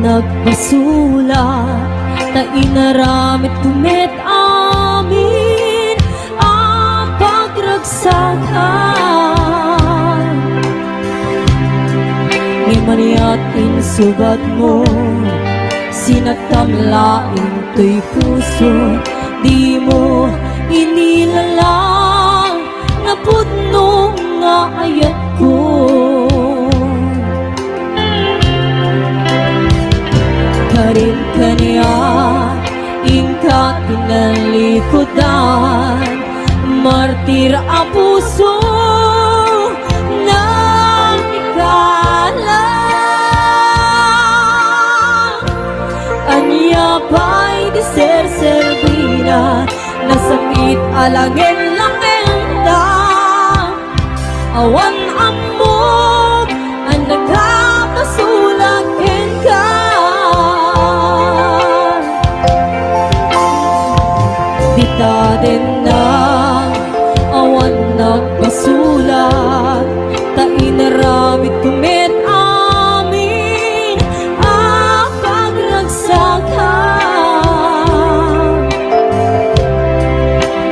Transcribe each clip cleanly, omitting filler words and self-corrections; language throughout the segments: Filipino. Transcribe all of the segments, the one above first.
nagpasulat, ta inaramit kumit amin ang pagragsakan. Ni maniat insugat mo, sinatamlain to'y puso, di mo inilalang na pudno nga ayat ko. Karin kaniya, ingka tinalikodan, martir ang puso ng ikalang. Anya pa'y di ser-servina, nasakit alangin lang enda. Awan amog ang nagkapasulag ka. Dita din na awan nagpasulat, ta inaramit kumit amin ang pagragsakan.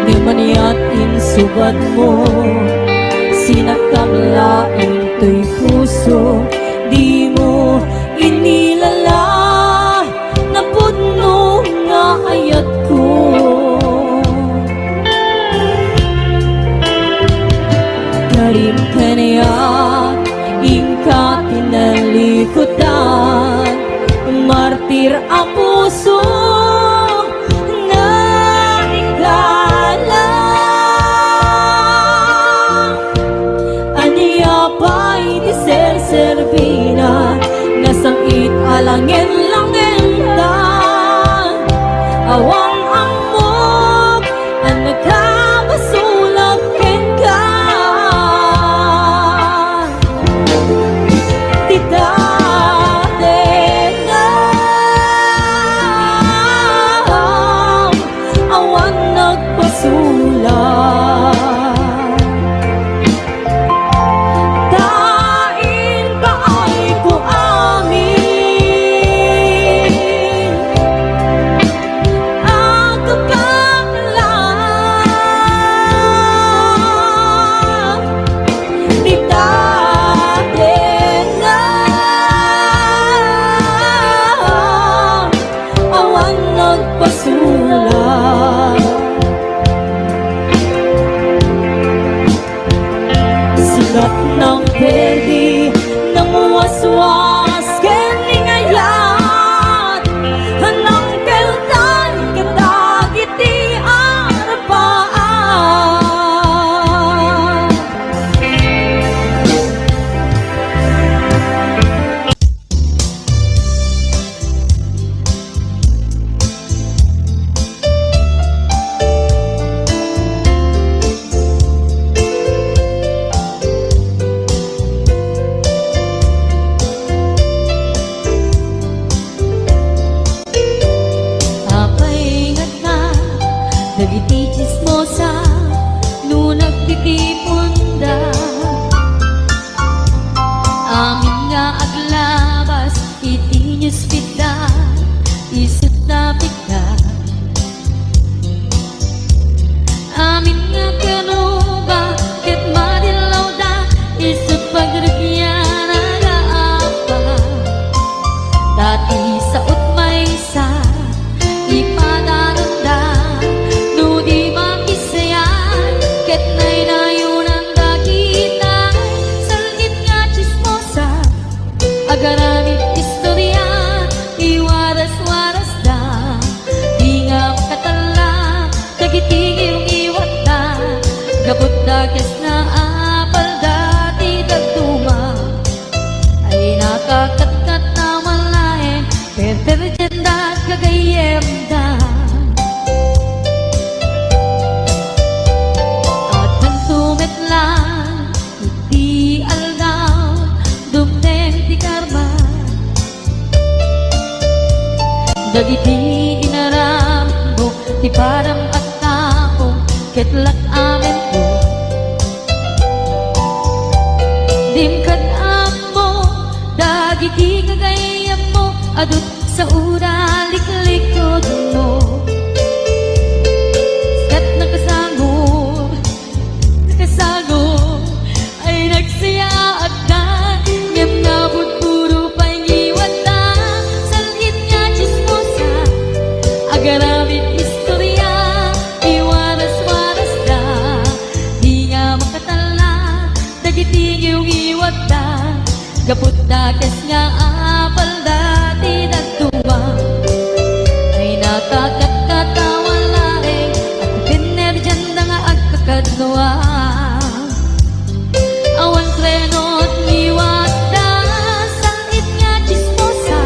Di maniat insugat mo, sinagtamlain to'y puso, di mo inilala na pudno nga ayat ko. Karin kaniya, ingka tinalikodan, martir ang puso na ikalang. Aniya pa'y di ser-servina, nasangit alangin lang enda. Awang amog ang nagkabasulag ka. Tita din na awan nagpasulat. Tain ba ay ko amin ang kapanglan. Tita din na awan nagpasulat. Sulat ng pwede ng waswas kening ayat, hanang keltan kadagiti arapaan. Papaingat na dagiti chismosa no nagtitipunda. Amin nga aglabas iti nyuspita, isip na pita. Amin nga kanuba ket madilaw da, isip pagrigyan nagaapa. Dati sa utmay sa ipadananda, no di makisayan ket naynayunan dakita. Salgit nga chismosa, agaramit istorya, iwaras-waras da. Di nga makatala, tagitigil iwat da. Gabot da kes na apal dati dagduma, ay nakakatkat na malain, detergent kagayem da. At nagtumit lang iti aldaw, dumdeng ti karma. Dagiti inaram mo, ti param at tao, ketlak amin ko. Dim kad amo, Dagiti kagayam mo adut sa ura liklikod mo. Kat nakasangol ay nagsaya at na ngem na puro pangiwat na salhit nga chismosa agaramit istorya iwaras-waras na di nga makatala dagiti iwat na gaput dagas nga apal dati nagtuwa ay nakakatawa laeng at piner dyan na nga agkakadwa awan trenot liwat na sangit nga chismosa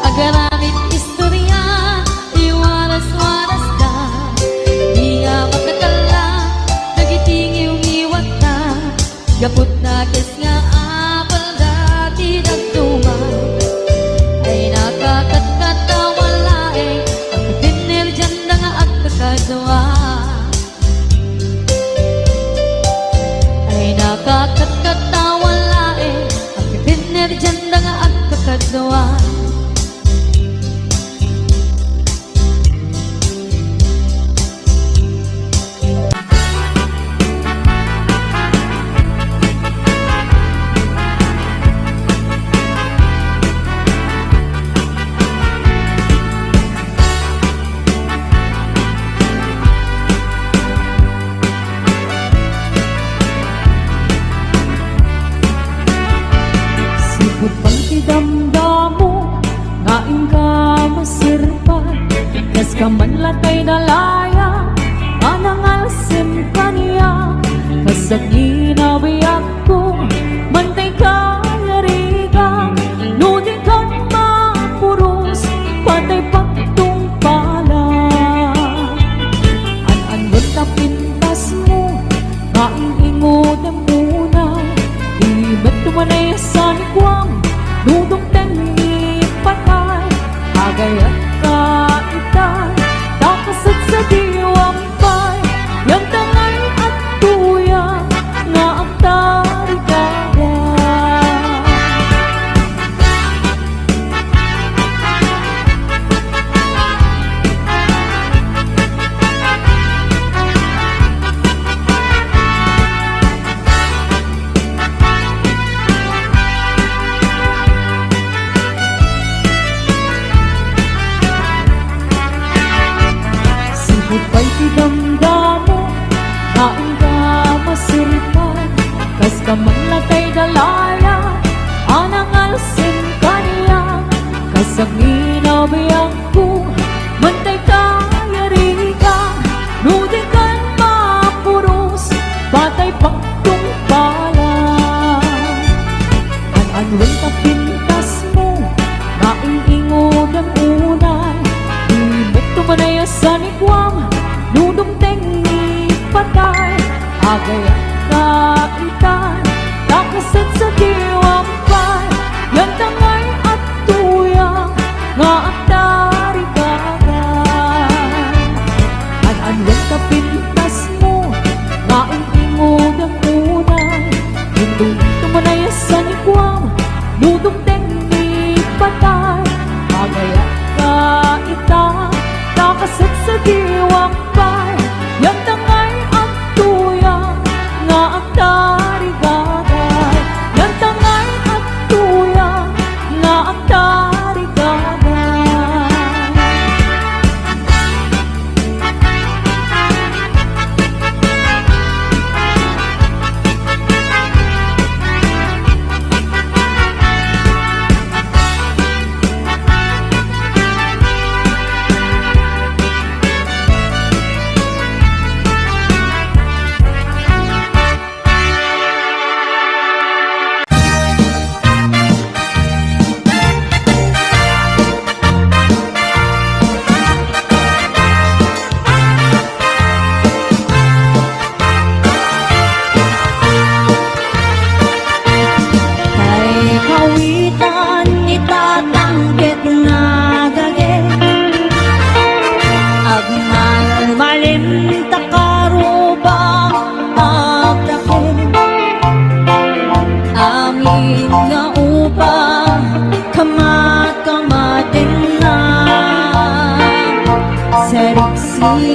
agaramit istorya iwaras-waras na di nga makatala nagiting iwat na gaput dagas nga apal dati nagtuwa ay nakakatawa laeng ang piner dyan na nga agkakadwa ay nakakatawa laeng ang piner dyan na nga agkakadwa. Sipot pang tidamdamo, ngaing ka masirpan, kas ka man latay dalaya, manangalsim ka niya, kasag ginawiyak ko, mantay ka yarigang, nudi ka mapuros, patay pagtung pala. An-anot na pintas mo, ngaing ingod ang muna, ibat tumanay sa nikwang, nudong tengi patay, agay at kaitay, takasad sa diwang pay, yang tangay at tuya, nga ang tarigaya. Sipot pa'y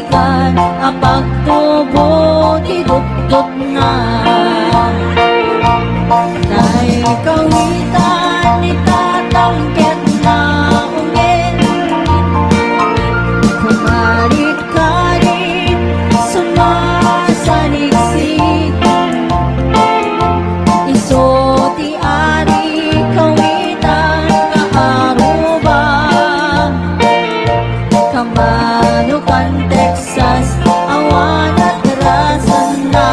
sikan ang pagtubo ti dukduk nga Tay kawitan ni tatangket na ungin Kumari-kari sumasaniksik Iso ti ari kawitan kaaruba Kamanukan Texas awan at rasan na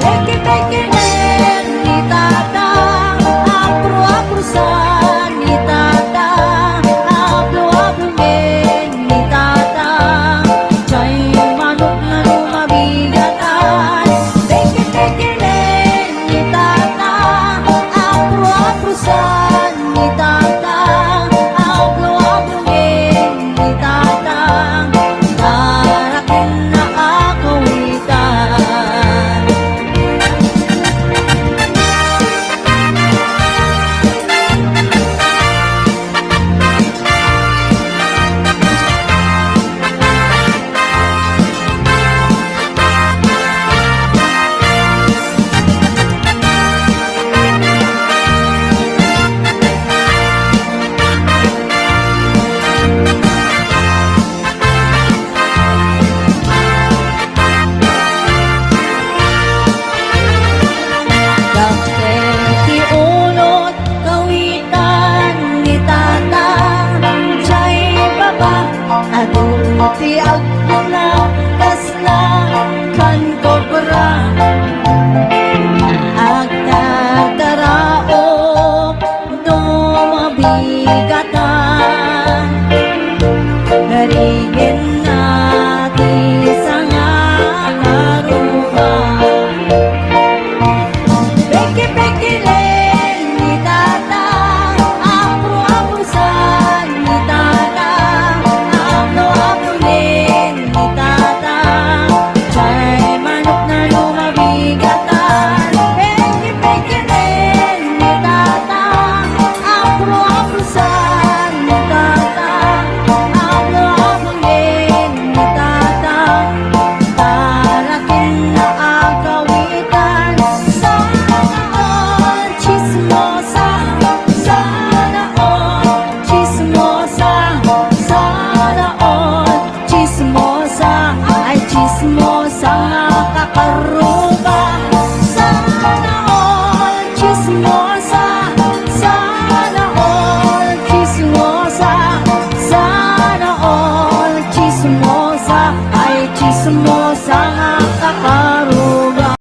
Peke-peke nen ni tatang apro-aprosan ni tatang aplo-aplo men ni tatang Chay manok na lumabigatan Peke-peke nen ni tatang apro-aprosan ni tatang aplo-aplo men ni tatang Darating na akawitan Dakkel ti ulot kawitan ni tatang Chay baba adul ti agpuna kasla kan kobra Agtadarao do mabigat